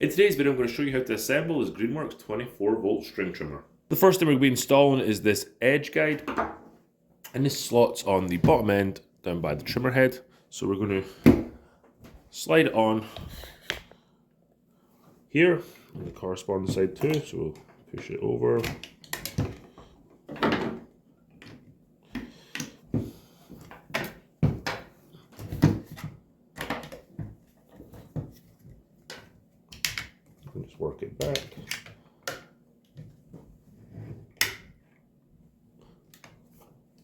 In today's video, I'm going to show you how to assemble this Greenworks 24-volt string trimmer. The first thing we're going to be installing is this edge guide, and this slots on the bottom end down by the trimmer head. So we're going to slide it on here on the corresponding side too. So we'll push it over. Just work it back.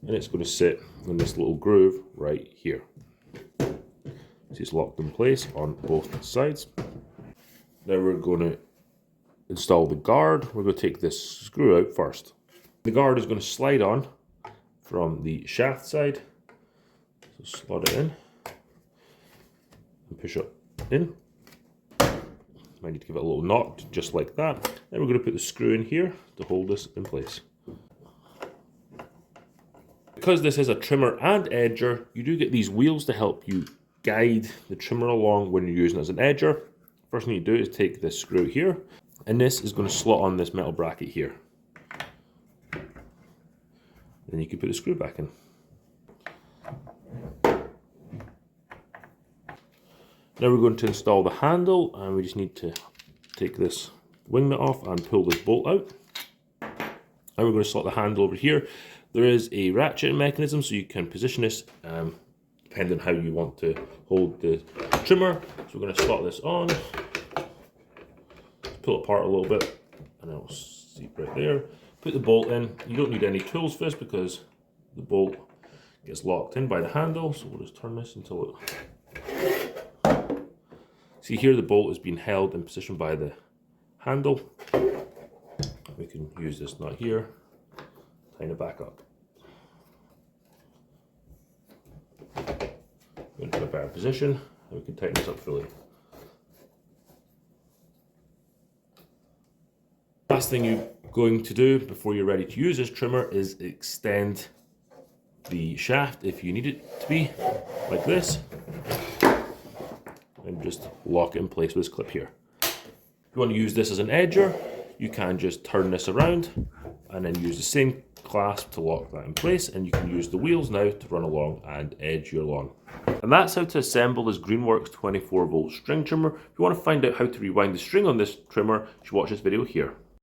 And it's going to sit in this little groove right here. So it's locked in place on both sides. Now we're going to install the guard. We're going to take this screw out first. The guard is going to slide on from the shaft side. So slot it in and push it in. Might need to give it a little knock, just like that. Then we're going to put the screw in here to hold this in place. Because this is a trimmer and edger, you do get these wheels to help you guide the trimmer along when you're using it as an edger. First thing you do is take this screw here, and this is going to slot on this metal bracket here. Then you can put the screw back in. Now we're going to install the handle, and we just need to take this wing nut off and pull this bolt out. And we're going to slot the handle over here. There is a ratchet mechanism, so you can position this depending on how you want to hold the trimmer. So we're going to slot this on, pull it apart a little bit, and it'll seat right there. Put the bolt in. You don't need any tools for this because the bolt gets locked in by the handle. So we'll just turn this until it... See here, the bolt is being held in position by the handle. We can use this nut here, tighten it back up. Into a better position, and we can tighten this up fully. Last thing you're going to do before you're ready to use this trimmer is extend the shaft if you need it to be, like this. And just lock it in place with this clip here. If you want to use this as an edger, you can just turn this around and then use the same clasp to lock that in place, and you can use the wheels now to run along and edge your lawn. And that's how to assemble this Greenworks 24-volt string trimmer. If you want to find out how to rewind the string on this trimmer, you should watch this video here.